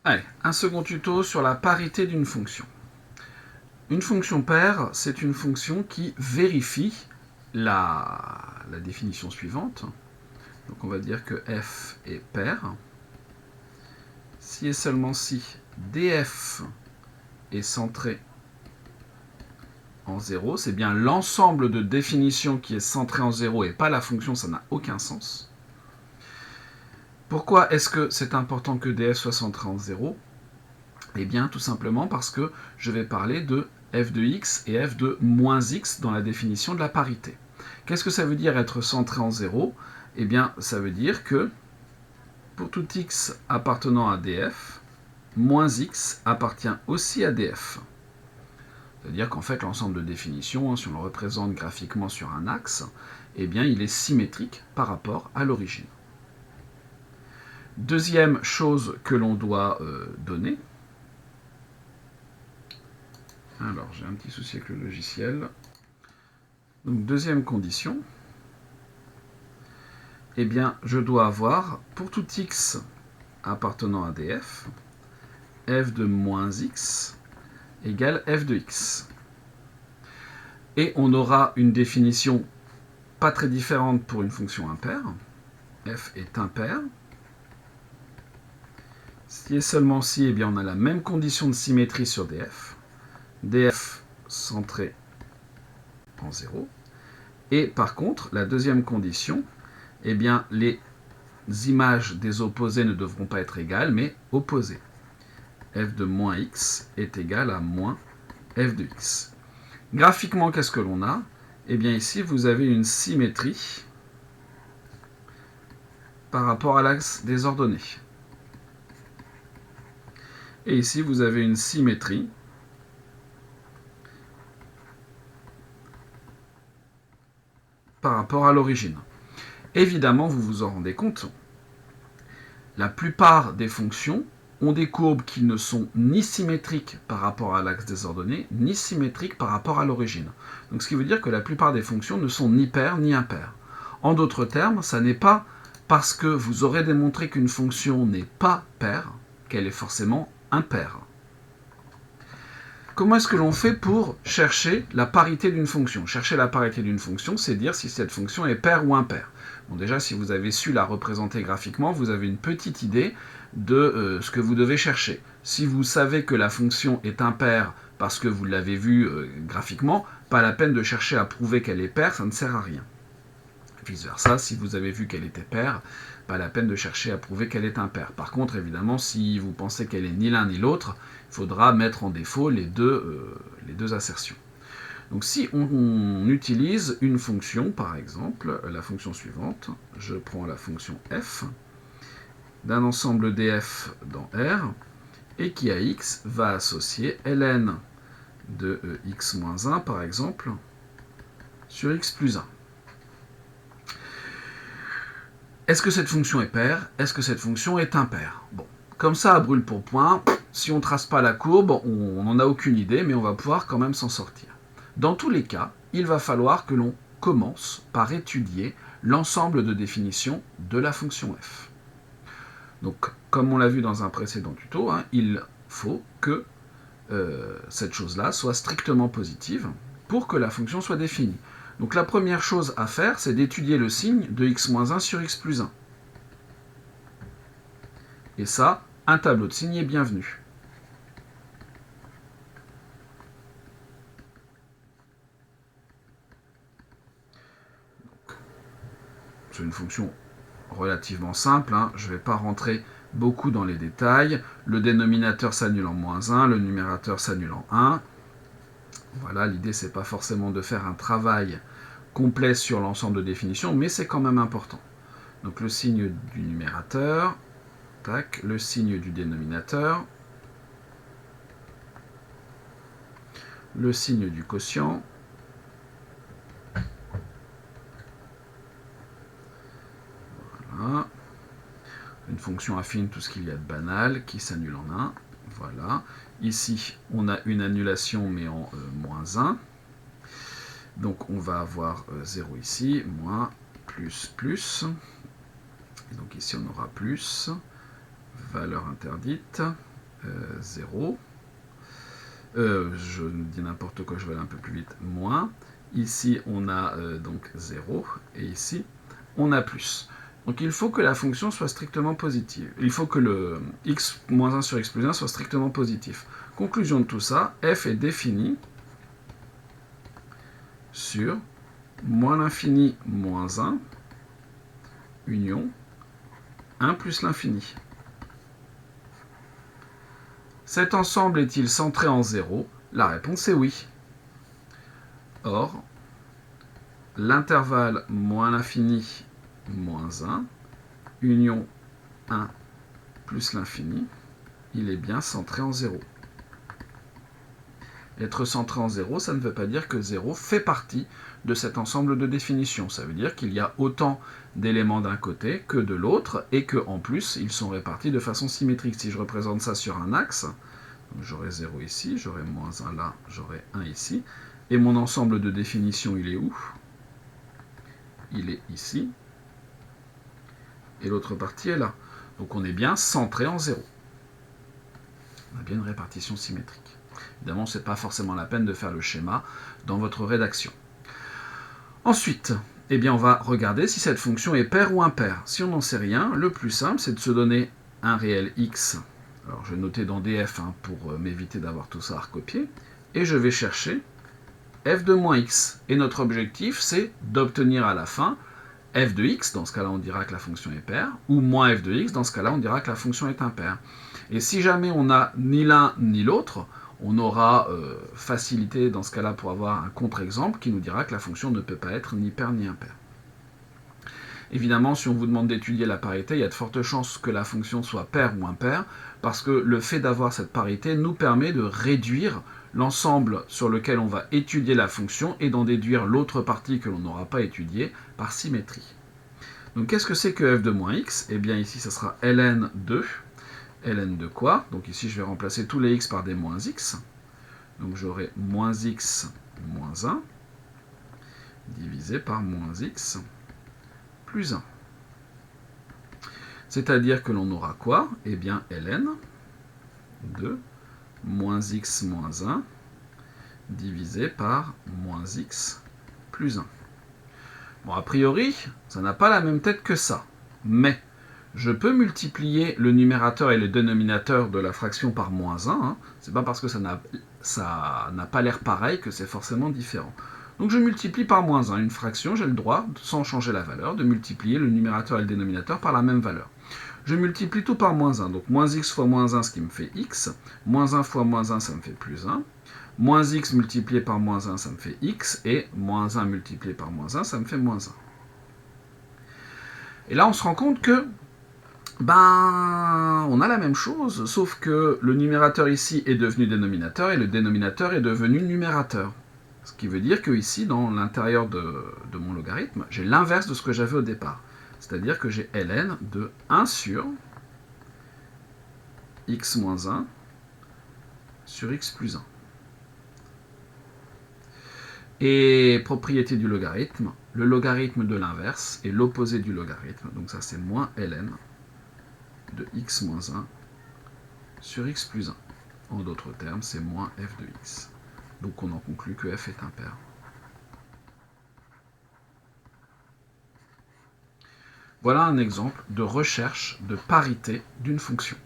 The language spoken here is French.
Allez, un second tuto sur la parité d'une fonction. Une fonction paire, c'est une fonction qui vérifie la définition suivante. Donc on va dire que f est paire. Si et seulement si df est centré en 0, c'est bien l'ensemble de définitions qui est centré en 0 et pas la fonction, ça n'a aucun sens. Pourquoi est-ce que c'est important que df soit centré en 0 ? Eh bien, tout simplement parce que je vais parler de f de x et f de moins x dans la définition de la parité. Qu'est-ce que ça veut dire être centré en 0 ? Eh bien, ça veut dire que pour tout x appartenant à df, moins x appartient aussi à df. C'est-à-dire qu'en fait, l'ensemble de définitions, si on le représente graphiquement sur un axe, eh bien, il est symétrique par rapport à l'origine. Deuxième chose que l'on doit donner. Alors, j'ai un petit souci avec le logiciel. Donc, deuxième condition. Eh bien, je dois avoir, pour tout x appartenant à df, f de moins x égale f de x. Et on aura une définition pas très différente pour une fonction impaire. F est impaire. Si et seulement si, eh bien, on a la même condition de symétrie sur df. df centré en 0. Et par contre, la deuxième condition, eh bien, les images des opposés ne devront pas être égales, mais opposées. f de moins x est égal à moins f de x. Graphiquement, qu'est-ce que l'on a ? Eh bien, ici, vous avez une symétrie par rapport à l'axe des ordonnées. Et ici, vous avez une symétrie par rapport à l'origine. Évidemment, vous vous en rendez compte, la plupart des fonctions ont des courbes qui ne sont ni symétriques par rapport à l'axe des ordonnées, ni symétriques par rapport à l'origine. Donc ce qui veut dire que la plupart des fonctions ne sont ni paires ni impaires. En d'autres termes, ça n'est pas parce que vous aurez démontré qu'une fonction n'est pas paire qu'elle est forcément impaire. Comment est-ce que l'on fait pour chercher la parité d'une fonction ? Chercher la parité d'une fonction, c'est dire si cette fonction est paire ou impaire. Bon, déjà, si vous avez su la représenter graphiquement, vous avez une petite idée de ce que vous devez chercher. Si vous savez que la fonction est impaire parce que vous l'avez vue graphiquement, pas la peine de chercher à prouver qu'elle est paire, ça ne sert à rien. Vice versa, si vous avez vu qu'elle était paire, pas la peine de chercher à prouver qu'elle est impaire. Par contre, évidemment, si vous pensez qu'elle est ni l'un ni l'autre, il faudra mettre en défaut les deux assertions. Donc si on utilise une fonction, par exemple, la fonction suivante, je prends la fonction f d'un ensemble df dans R, et qui à x va associer ln de x-1, par exemple, sur x plus 1. Est-ce que cette fonction est paire ? Est-ce que cette fonction est impaire ? Bon, comme ça, à brûle pour point, si on ne trace pas la courbe, on n'en a aucune idée, mais on va pouvoir quand même s'en sortir. Dans tous les cas, il va falloir que l'on commence par étudier l'ensemble de définitions de la fonction f. Donc, comme on l'a vu dans un précédent tuto, il faut que cette chose-là soit strictement positive pour que la fonction soit définie. Donc la première chose à faire, c'est d'étudier le signe de x-1 sur x plus 1. Et ça, un tableau de signes est bienvenu. C'est une fonction relativement simple, je ne vais pas rentrer beaucoup dans les détails. Le dénominateur s'annule en moins 1, le numérateur s'annule en 1. Voilà, l'idée, c'est pas forcément de faire un travail complet sur l'ensemble de définitions, mais c'est quand même important. Donc le signe du numérateur, tac, le signe du dénominateur, le signe du quotient, voilà, une fonction affine, tout ce qu'il y a de banal, qui s'annule en 1, voilà. Ici, on a une annulation, mais en moins 1. Donc on va avoir 0 ici, moins, plus, plus. Et donc ici on aura plus, valeur interdite. 0. Je dis n'importe quoi, je vais aller un peu plus vite, moins. Ici, on a donc 0, et ici, on a plus. Donc il faut que la fonction soit strictement positive. Il faut que le x moins 1 sur x plus 1 soit strictement positif. Conclusion de tout ça, f est défini sur moins l'infini moins 1, union 1 plus l'infini. Cet ensemble est-il centré en 0? La réponse est oui. Or, l'intervalle moins l'infini moins 1, union 1 plus l'infini, il est bien centré en 0. Être centré en 0, ça ne veut pas dire que 0 fait partie de cet ensemble de définitions. Ça veut dire qu'il y a autant d'éléments d'un côté que de l'autre, et qu'en plus, ils sont répartis de façon symétrique. Si je représente ça sur un axe, j'aurai 0 ici, j'aurai moins 1 là, j'aurai 1 ici, et mon ensemble de définitions, il est où? Il est ici, et l'autre partie est là. Donc on est bien centré en 0. On a bien une répartition symétrique. Évidemment, ce n'est pas forcément la peine de faire le schéma dans votre rédaction. Ensuite, eh bien, on va regarder si cette fonction est paire ou impaire. Si on n'en sait rien, le plus simple, c'est de se donner un réel x. Alors, je vais noter dans df pour m'éviter d'avoir tout ça à recopier. Et je vais chercher f de moins x. Et notre objectif, c'est d'obtenir à la fin f de x, dans ce cas-là, on dira que la fonction est paire, ou moins f de x, dans ce cas-là, on dira que la fonction est impaire. Et si jamais on n'a ni l'un ni l'autre, on aura facilité dans ce cas-là pour avoir un contre-exemple qui nous dira que la fonction ne peut pas être ni paire ni impaire. Évidemment, si on vous demande d'étudier la parité, il y a de fortes chances que la fonction soit paire ou impaire, parce que le fait d'avoir cette parité nous permet de réduire l'ensemble sur lequel on va étudier la fonction et d'en déduire l'autre partie que l'on n'aura pas étudiée par symétrie. Donc qu'est-ce que c'est que f de moins x? Eh bien ici, ça sera ln de ln de quoi? Donc ici, je vais remplacer tous les x par des moins x. Donc j'aurai moins x moins 1 divisé par moins x plus 1. C'est-à-dire que l'on aura quoi? Eh bien ln de moins x moins 1 divisé par moins x plus 1. Bon, a priori, ça n'a pas la même tête que ça. Mais je peux multiplier le numérateur et le dénominateur de la fraction par moins 1. C'est pas parce que ça n'a pas l'air pareil que c'est forcément différent. Donc je multiplie par moins 1 une fraction, j'ai le droit, sans changer la valeur, de multiplier le numérateur et le dénominateur par la même valeur. Je multiplie tout par moins 1, donc moins x fois moins 1, ce qui me fait x, moins 1 fois moins 1, ça me fait plus 1, moins x multiplié par moins 1, ça me fait x, et moins 1 multiplié par moins 1, ça me fait moins 1. Et là, on se rend compte que on a la même chose, sauf que le numérateur ici est devenu dénominateur et le dénominateur est devenu numérateur. Ce qui veut dire que ici, dans l'intérieur de mon logarithme, j'ai l'inverse de ce que j'avais au départ. C'est-à-dire que j'ai ln de 1 sur x moins 1 sur x plus 1. Et propriété du logarithme, le logarithme de l'inverse est l'opposé du logarithme. Donc ça, c'est moins ln de x moins 1 sur x plus 1. En d'autres termes, c'est moins f de x. Donc on en conclut que f est impair. Voilà un exemple de recherche de parité d'une fonction.